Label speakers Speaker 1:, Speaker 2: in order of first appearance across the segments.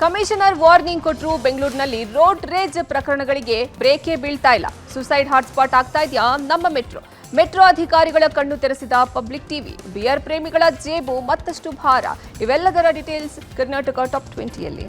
Speaker 1: Commissioner warning ಕೊಟ್ಟರು. ಬೆಂಗಳೂರಿನಲ್ಲಿ road ರೇಜ್ ಪ್ರಕರಣಗಳಿಗೆ ಬ್ರೇಕೇ ಬೀಳ್ತಾ ಇಲ್ಲ. ಸುಸೈಡ್ ಹಾಟ್ಸ್ಪಾಟ್ ಆಗ್ತಾ ಇದೆಯಾ ನಮ್ಮ ಮೆಟ್ರೋ ಅಧಿಕಾರಿಗಳ ಕಣ್ಣು ತೆರೆಸಿದ ಪಬ್ಲಿಕ್ ಟಿವಿ. ಬಿಯರ್ ಪ್ರೇಮಿಗಳ ಜೇಬು ಮತ್ತಷ್ಟು ಭಾರ. ಇವೆಲ್ಲದರ ಡೀಟೇಲ್ಸ್ ಕರ್ನಾಟಕ ಟಾಪ್ 20ಯಲ್ಲಿ.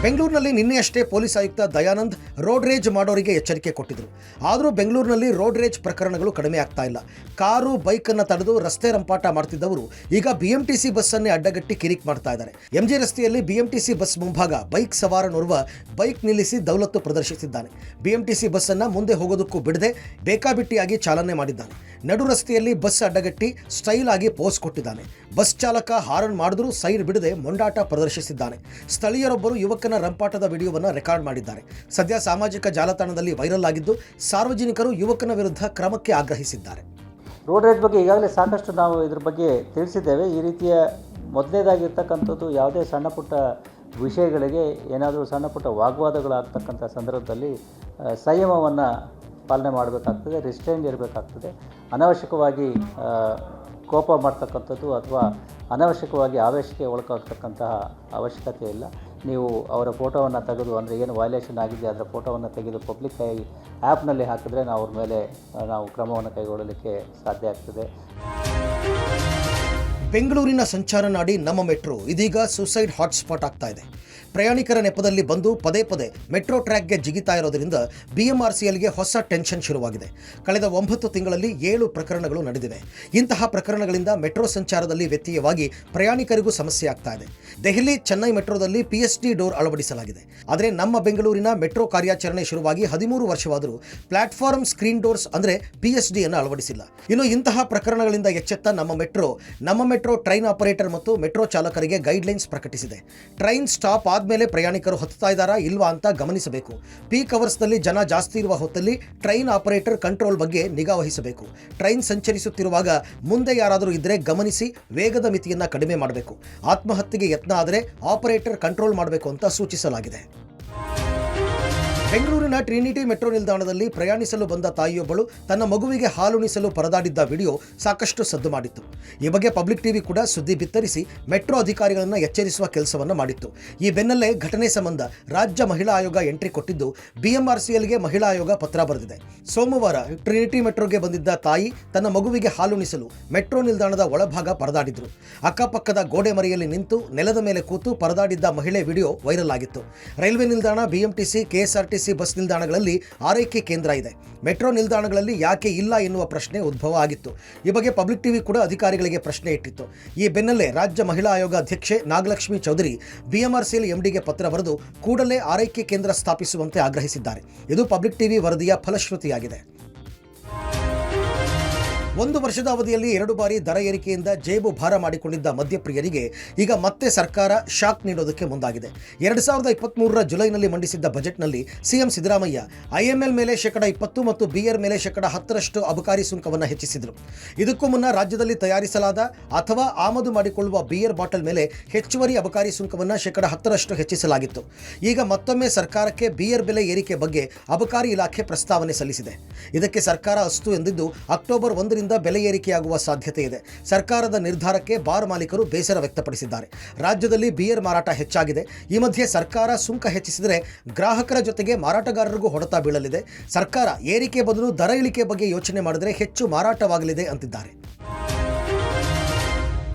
Speaker 2: ಬೆಂಗಳೂರಿನಲ್ಲಿ ನಿನ್ನೆಯಷ್ಟೇ ಪೊಲೀಸ್ ಆಯುಕ್ತ ದಯಾನಂದ್ ರೋಡ್ ರೇಜ್ ಮಾಡೋರಿಗೆ ಎಚ್ಚರಿಕೆ ಕೊಟ್ಟಿದ್ರು. ಆದರೂ ಬೆಂಗಳೂರಿನಲ್ಲಿ ರೋಡ್ ರೇಜ್ ಪ್ರಕರಣಗಳು ಕಡಿಮೆ ಆಗ್ತಾ ಇಲ್ಲ. ಕಾರು ಬೈಕನ್ನು ತಡೆದು ರಸ್ತೆ ರಂಪಾಟ ಮಾಡ್ತಿದ್ದವರು ಈಗ ಬಿಎಂಟಿಸಿ ಬಸ್ಸನ್ನೇ ಅಡ್ಡಗಟ್ಟಿ ಕಿರಿಕ್ ಮಾಡ್ತಾ ಇದ್ದಾರೆ. ಎಂಜಿ ರಸ್ತೆಯಲ್ಲಿ ಬಿಎಂಟಿಸಿ ಬಸ್ ಮುಂಭಾಗ ಬೈಕ್ ಸವಾರನೋರ್ವ ಬೈಕ್ ನಿಲ್ಲಿಸಿ ದೌಲತ್ತು ಪ್ರದರ್ಶಿಸಿದ್ದಾನೆ. ಬಿಎಂಟಿಸಿ ಬಸ್ಸನ್ನು ಮುಂದೆ ಹೋಗೋದಕ್ಕೂ ಬಿಡದೆ ಬೇಕಾಬಿಟ್ಟಿಯಾಗಿ ಚಾಲನೆ ಮಾಡಿದ್ದಾನೆ. ನಡು ರಸ್ತೆಯಲ್ಲಿ ಬಸ್ ಅಡ್ಡಗಟ್ಟಿ ಸ್ಟೈಲ್ ಆಗಿ ಪೋಸ್ ಕೊಟ್ಟಿದ್ದಾನೆ. ಬಸ್ ಚಾಲಕ ಹಾರನ್ ಮಾಡಿದ್ರೂ ಸೈಡ್ ಬಿಡದೆ ಮೊಂಡಾಟ ಪ್ರದರ್ಶಿಸಿದ್ದಾನೆ. ಸ್ಥಳೀಯರೊಬ್ಬರು ಯುವಕನ ರಂಪಾಟದ ವಿಡಿಯೋವನ್ನು ರೆಕಾರ್ಡ್ ಮಾಡಿದ್ದಾರೆ. ಸದ್ಯ ಸಾಮಾಜಿಕ ಜಾಲತಾಣದಲ್ಲಿ ವೈರಲ್ ಆಗಿದ್ದು, ಸಾರ್ವಜನಿಕರು ಯುವಕನ ವಿರುದ್ಧ ಕ್ರಮಕ್ಕೆ ಆಗ್ರಹಿಸಿದ್ದಾರೆ.
Speaker 3: ರೋಡ್ ರೇಜ್ ಬಗ್ಗೆ ಈಗಾಗಲೇ ಸಾಕಷ್ಟು ನಾವು ಇದ್ರ ಬಗ್ಗೆ ತಿಳಿಸಿದ್ದೇವೆ. ಈ ರೀತಿಯ ಮೊದಲನೇದಾಗಿರ್ತಕ್ಕಂಥದ್ದು ಯಾವುದೇ ಸಣ್ಣ ಪುಟ್ಟ ವಿಷಯಗಳಿಗೆ ಏನಾದರೂ ಸಣ್ಣ ಪುಟ್ಟ ವಾಗ್ವಾದಗಳಾಗ್ತಕ್ಕಂಥ ಸಂದರ್ಭದಲ್ಲಿ ಸಂಯಮವನ್ನು ಪಾಲನೆ ಮಾಡಬೇಕಾಗ್ತದೆ, ರಿಸ್ಟ್ರೈನ್ ಇರಬೇಕಾಗ್ತದೆ. ಅನಾವಶ್ಯಕವಾಗಿ ಕೋಪ ಮಾಡ್ತಕ್ಕಂಥದ್ದು ಅಥವಾ ಅನಾವಶ್ಯಕವಾಗಿ ಆವೇಶಕ್ಕೆ ಒಳಗಾಗ್ತಕ್ಕಂತಹ ಅವಶ್ಯಕತೆ ಇಲ್ಲ. ನೀವು ಅವರ ಫೋಟೋವನ್ನು ತೆಗೆದು, ಅಂದರೆ ಏನು ವೈಲೇಷನ್ ಆಗಿದೆ ಅದರ ಫೋಟೋವನ್ನು ತೆಗೆದು ಪಬ್ಲಿಕ್ ಆ್ಯಪ್ನಲ್ಲಿ ಹಾಕಿದ್ರೆ ನಾವು ಅವ್ರ ಮೇಲೆ ನಾವು ಕ್ರಮವನ್ನು ಕೈಗೊಳ್ಳಲಿಕ್ಕೆ ಸಾಧ್ಯ ಆಗ್ತದೆ.
Speaker 2: ಬೆಂಗಳೂರಿನ ಸಂಚಾರ ನಾಡಿ ನಮ್ಮ ಮೆಟ್ರೋ ಇದೀಗ ಸುಸೈಡ್ ಹಾಟ್ಸ್ಪಾಟ್ ಆಗ್ತಾ ಇದೆ. ಪ್ರಯಾಣಿಕರ ನೆಪದಲ್ಲಿ ಬಂದು ಪದೇ ಪದೇ ಮೆಟ್ರೋ ಟ್ರ್ಯಾಕ್ಗೆ ಜಿಗಿತಾ ಇರೋದ್ರಿಂದ ಬಿಎಂಆರ್ಸಿಎಲ್ಗೆ ಹೊಸ ಟೆನ್ಷನ್ ಶುರುವಾಗಿದೆ. ಕಳೆದ 9 ತಿಂಗಳಲ್ಲಿ 7 ಪ್ರಕರಣಗಳು ನಡೆದಿವೆ. ಇಂತಹ ಪ್ರಕರಣಗಳಿಂದ ಮೆಟ್ರೋ ಸಂಚಾರದಲ್ಲಿ ವ್ಯತ್ಯಯವಾಗಿ ಪ್ರಯಾಣಿಕರಿಗೂ ಸಮಸ್ಯೆ ಆಗ್ತಾ ಇದೆ. ದೆಹಲಿ, ಚೆನ್ನೈ ಮೆಟ್ರೋದಲ್ಲಿ ಪಿಎಸ್ಡಿ ಡೋರ್ ಅಳವಡಿಸಲಾಗಿದೆ. ಆದರೆ ನಮ್ಮ ಬೆಂಗಳೂರಿನ ಮೆಟ್ರೋ ಕಾರ್ಯಾಚರಣೆ ಶುರುವಾಗಿ 13 ವರ್ಷವಾದರೂ ಪ್ಲಾಟ್ಫಾರ್ಮ್ ಸ್ಕ್ರೀನ್ ಡೋರ್ಸ್ ಅಂದರೆ ಪಿಎಸ್ಡಿಯನ್ನು ಅಳವಡಿಸಿಲ್ಲ. ಇನ್ನು ಇಂತಹ ಪ್ರಕರಣಗಳಿಂದ ಎಚ್ಚೆತ್ತ ನಮ್ಮ ಮೆಟ್ರೋ ಟ್ರೈನ್ ಆಪರೇಟರ್ ಮತ್ತು ಮೆಟ್ರೋ ಚಾಲಕರಿಗೆ ಗೈಡ್ಲೈನ್ಸ್ ಪ್ರಕಟಿಸಿದೆ. ಟ್ರೈನ್ ಸ್ಟಾಪ್ ಆದಮೇಲೆ ಪ್ರಯಾಣಿಕರು ಹತ್ತುತ್ತಾ ಇದ್ದಾರಾ ಇಲ್ವಾ ಅಂತ ಗಮನಿಸಬೇಕು. ಪೀಕ್ ಅವರ್ಸ್ನಲ್ಲಿ ಜನ ಜಾಸ್ತಿ ಇರುವ ಹೊತ್ತಲ್ಲಿ ಟ್ರೈನ್ ಆಪರೇಟರ್ ಕಂಟ್ರೋಲ್ ಬಗ್ಗೆ ನಿಗಾ ವಹಿಸಬೇಕು. ಟ್ರೈನ್ ಸಂಚರಿಸುತ್ತಿರುವಾಗ ಮುಂದೆ ಯಾರಾದರೂ ಇದ್ದರೆ ಗಮನಿಸಿ ವೇಗದ ಮಿತಿಯನ್ನು ಕಡಿಮೆ ಮಾಡಬೇಕು. ಆತ್ಮಹತ್ಯೆಗೆ ಯತ್ನ ಆದರೆ ಆಪರೇಟರ್ ಕಂಟ್ರೋಲ್ ಮಾಡಬೇಕು ಅಂತ ಸೂಚಿಸಲಾಗಿದೆ. ಬೆಂಗಳೂರಿನ ಟ್ರಿನಿಟಿ ಮೆಟ್ರೋ ನಿಲ್ದಾಣದಲ್ಲಿ ಪ್ರಯಾಣಿಸಲು ಬಂದ ತಾಯಿಯೊಬ್ಬಳು ತನ್ನ ಮಗುವಿಗೆ ಹಾಲುಣಿಸಲು ಪರದಾಡಿದ್ದ ವಿಡಿಯೋ ಸಾಕಷ್ಟು ಸದ್ದು ಮಾಡಿತ್ತು. ಈ ಬಗ್ಗೆ ಪಬ್ಲಿಕ್ ಟಿವಿ ಕೂಡ ಸುದ್ದಿ ಬಿತ್ತರಿಸಿ ಮೆಟ್ರೋ ಅಧಿಕಾರಿಗಳನ್ನು ಎಚ್ಚರಿಸುವ ಕೆಲಸವನ್ನು ಮಾಡಿತ್ತು. ಈ ಬೆನ್ನಲ್ಲೇ ಘಟನೆ ಸಂಬಂಧ ರಾಜ್ಯ ಮಹಿಳಾ ಆಯೋಗ ಎಂಟ್ರಿ ಕೊಟ್ಟಿದ್ದು, ಬಿಎಂಆರ್ಸಿಎಲ್ಗೆ ಮಹಿಳಾ ಆಯೋಗ ಪತ್ರ ಬರೆದಿದೆ. ಸೋಮವಾರ ಟ್ರಿನಿಟಿ ಮೆಟ್ರೋಗೆ ಬಂದಿದ್ದ ತಾಯಿ ತನ್ನ ಮಗುವಿಗೆ ಹಾಲುಣಿಸಲು ಮೆಟ್ರೋ ನಿಲ್ದಾಣದ ಒಳಭಾಗ ಪರದಾಡಿದ್ರು. ಅಕ್ಕಪಕ್ಕದ ಗೋಡೆ ಮರೆಯಲ್ಲಿ ನಿಂತು ನೆಲದ ಮೇಲೆ ಕೂತು ಪರದಾಡಿದ್ದ ಮಹಿಳೆ ವಿಡಿಯೋ ವೈರಲ್ ಆಗಿತ್ತು. ರೈಲ್ವೆ ನಿಲ್ದಾಣ, ಬಿಎಂಟಿಸಿ, ಕೆಎಸ್ಆರ್ಟಿಸಿ ಬಸ್ ನಿಲ್ದಾಣಗಳಲ್ಲಿ ಆರೈಕೆ ಕೇಂದ್ರ ಇದೆ. ಮೆಟ್ರೋ ನಿಲ್ದಾಣಗಳಲ್ಲಿ ಯಾಕೆ ಇಲ್ಲ ಎನ್ನುವ ಪ್ರಶ್ನೆ ಉದ್ಭವ ಆಗಿತ್ತು. ಈ ಬಗ್ಗೆ ಪಬ್ಲಿಕ್ ಟಿವಿ ಕೂಡ ಅಧಿಕಾರಿಗಳಿಗೆ ಪ್ರಶ್ನೆ ಇಟ್ಟಿತ್ತು. ಈ ಬೆನ್ನಲ್ಲೇ ರಾಜ್ಯ ಮಹಿಳಾ ಆಯೋಗ ಅಧ್ಯಕ್ಷೆ ನಾಗಲಕ್ಷ್ಮಿ ಚೌಧರಿ ಬಿಎಂಆರ್ಸಿಎಲ್ ಎಂಡಿಗೆ ಪತ್ರ ಬರೆದು ಕೂಡಲೇ ಆರೈಕೆ ಕೇಂದ್ರ ಸ್ಥಾಪಿಸುವಂತೆ ಆಗ್ರಹಿಸಿದ್ದಾರೆ. ಇದು ಪಬ್ಲಿಕ್ ಟಿವಿ ವರದಿಯ ಫಲಶ್ರುತಿಯಾಗಿದೆ. 1 ವರ್ಷದ ಅವಧಿಯಲ್ಲಿ 2 ಬಾರಿ ದರ ಏರಿಕೆಯಿಂದ ಜೇಬು ಭಾರ ಮಾಡಿಕೊಂಡಿದ್ದ ಮದ್ಯಪ್ರಿಯರಿಗೆ ಈಗ ಮತ್ತೆ ಸರ್ಕಾರ ಶಾಕ್ ನೀಡೋದಕ್ಕೆ ಮುಂದಾಗಿದೆ. 2023ರ ಜುಲೈನಲ್ಲಿ ಮಂಡಿಸಿದ್ದ ಬಜೆಟ್ನಲ್ಲಿ ಸಿಎಂ ಸಿದ್ದರಾಮಯ್ಯ ಐಎಂಎಲ್ ಮೇಲೆ 20% ಮತ್ತು ಬಿಯರ್ ಮೇಲೆ 10% ಅಬಕಾರಿ ಸುಂಕವನ್ನು ಹೆಚ್ಚಿಸಿದರು. ಇದಕ್ಕೂ ಮುನ್ನ ರಾಜ್ಯದಲ್ಲಿ ತಯಾರಿಸಲಾದ ಅಥವಾ ಆಮದು ಮಾಡಿಕೊಳ್ಳುವ ಬಿಯರ್ ಬಾಟಲ್ ಮೇಲೆ ಹೆಚ್ಚುವರಿ ಅಬಕಾರಿ ಸುಂಕವನ್ನು 10% ಹೆಚ್ಚಿಸಲಾಗಿತ್ತು. ಈಗ ಮತ್ತೊಮ್ಮೆ ಸರ್ಕಾರಕ್ಕೆ ಬಿಯರ್ ಬೆಲೆ ಏರಿಕೆ ಬಗ್ಗೆ ಅಬಕಾರಿ ಇಲಾಖೆ ಪ್ರಸ್ತಾವನೆ ಸಲ್ಲಿಸಿದೆ. ಇದಕ್ಕೆ ಸರ್ಕಾರ ಅಸ್ತು ಎಂದಿದ್ದು ಅಕ್ಟೋಬರ್ 1ರಿಂದ ಬೆಲೆ ಏರಿಕೆಯಾಗುವ ಸಾಧ್ಯತೆ ಇದೆ. ಸರ್ಕಾರದ ನಿರ್ಧಾರಕ್ಕೆ ಬಾರ್ ಮಾಲೀಕರು ಬೇಸರ ವ್ಯಕ್ತಪಡಿಸಿದ್ದಾರೆ. ರಾಜ್ಯದಲ್ಲಿ ಬಿಯರ್ ಮಾರಾಟ ಹೆಚ್ಚಾಗಿದೆ. ಈ ಮಧ್ಯೆ ಸರ್ಕಾರ ಸುಂಕ ಹೆಚ್ಚಿಸಿದರೆ ಗ್ರಾಹಕರ ಜೊತೆಗೆ ಮಾರಾಟಗಾರರಿಗೂ ಹೊಡೆತ ಬೀಳಲಿದೆ. ಸರ್ಕಾರ ಏರಿಕೆ ಬದಲು ದರ ಇಳಿಕೆ ಬಗ್ಗೆ ಯೋಚನೆ ಮಾಡಿದರೆ ಹೆಚ್ಚು ಮಾರಾಟವಾಗಲಿದೆ ಅಂತಿದ್ದಾರೆ.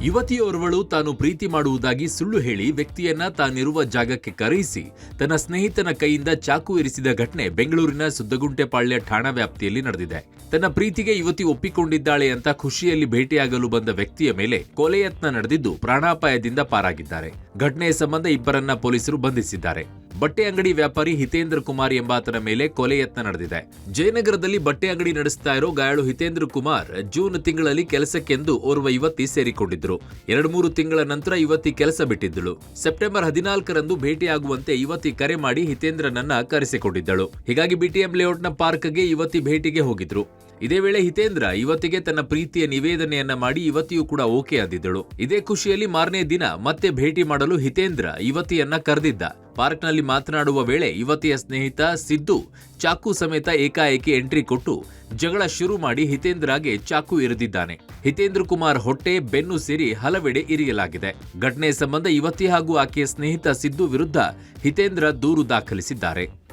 Speaker 4: ಯುವತಿಯೋರ್ವಳು ತಾನು ಪ್ರೀತಿ ಮಾಡುವುದಾಗಿ ಸುಳ್ಳು ಹೇಳಿ ವ್ಯಕ್ತಿಯನ್ನ ತಾನಿರುವ ಜಾಗಕ್ಕೆ ಕರೆಯಿಸಿ ತನ್ನ ಸ್ನೇಹಿತನ ಕೈಯಿಂದ ಚಾಕು ಇರಿಸಿದ ಘಟನೆ ಬೆಂಗಳೂರಿನ ಸುದ್ದಗುಂಟೆಪಾಳ್ಯ ಠಾಣಾ ವ್ಯಾಪ್ತಿಯಲ್ಲಿ ನಡೆದಿದೆ. ತನ್ನ ಪ್ರೀತಿಗೆ ಯುವತಿ ಒಪ್ಪಿಕೊಂಡಿದ್ದಾಳೆ ಅಂತ ಖುಷಿಯಲ್ಲಿ ಭೇಟಿಯಾಗಲು ಬಂದ ವ್ಯಕ್ತಿಯ ಮೇಲೆ ಕೊಲೆ ಯತ್ನ ನಡೆದಿದ್ದು ಪ್ರಾಣಾಪಾಯದಿಂದ ಪಾರಾಗಿದ್ದಾರೆ. ಘಟನೆಯ ಸಂಬಂಧ ಇಬ್ಬರನ್ನ ಪೊಲೀಸರು ಬಂಧಿಸಿದ್ದಾರೆ. ಬಟ್ಟೆ ಅಂಗಡಿ ವ್ಯಾಪಾರಿ ಹಿತೇಂದ್ರ ಕುಮಾರ್ ಎಂಬಾತನ ಮೇಲೆ ಕೊಲೆ ಯತ್ನ ನಡೆದಿದೆ. ಜಯನಗರದಲ್ಲಿ ಬಟ್ಟೆ ಅಂಗಡಿ ನಡೆಸ್ತಾ ಇರೋ ಗಾಯಾಳು ಹಿತೇಂದ್ರ ಕುಮಾರ್ ಜೂನ್ ತಿಂಗಳಲ್ಲಿ ಕೆಲಸಕ್ಕೆಂದು ಓರ್ವ ಯುವತಿ ಸೇರಿಕೊಂಡಿದ್ರು. 2-3 ತಿಂಗಳ ನಂತರ ಯುವತಿ ಕೆಲಸ ಬಿಟ್ಟಿದ್ದಳು. ಸೆಪ್ಟೆಂಬರ್ 14ರಂದು ಭೇಟಿಯಾಗುವಂತೆ ಯುವತಿ ಕರೆ ಮಾಡಿ ಹಿತೇಂದ್ರನನ್ನ ಕರೆಸಿಕೊಂಡಿದ್ದಳು. ಹೀಗಾಗಿ ಬಿಟಿಎಂ ಲೇಔಟ್ನ ಪಾರ್ಕ್ಗೆ ಯುವತಿ ಭೇಟಿಗೆ ಹೋಗಿದ್ರು. ಇದೇ ವೇಳೆ ಹಿತೇಂದ್ರ ಯುವತಿಗೆ ತನ್ನ ಪ್ರೀತಿಯ ನಿವೇದನೆಯನ್ನ ಮಾಡಿ ಯುವತಿಯು ಕೂಡ ಓಕೆ ಆದಿದ್ದಳು. ಇದೇ ಖುಷಿಯಲ್ಲಿ ಮಾರನೇ ದಿನ ಮತ್ತೆ ಭೇಟಿ ಮಾಡಲು ಹಿತೇಂದ್ರ ಯುವತಿಯನ್ನ ಕರೆದಿದ್ದ. ಪಾರ್ಕ್ನಲ್ಲಿ ಮಾತನಾಡುವ ವೇಳೆ ಯುವತಿಯ ಸ್ನೇಹಿತ ಸಿದ್ದು ಚಾಕು ಸಮೇತ ಏಕಾಏಕಿ ಎಂಟ್ರಿ ಕೊಟ್ಟು ಜಗಳ ಶುರು ಮಾಡಿ ಹಿತೇಂದ್ರಗೆ ಚಾಕು ಇರಿದಿದ್ದಾನೆ. ಹಿತೇಂದ್ರ ಕುಮಾರ್ ಹೊಟ್ಟೆ, ಬೆನ್ನು ಸೇರಿ ಹಲವೆಡೆ ಇರಿಯಲಾಗಿದೆ. ಘಟನೆ ಸಂಬಂಧ ಯುವತಿ ಹಾಗೂ ಆಕೆಯ ಸ್ನೇಹಿತ ಸಿದ್ದು ವಿರುದ್ಧ ಹಿತೇಂದ್ರ ದೂರು ದಾಖಲಿಸಿದ್ದಾರೆ.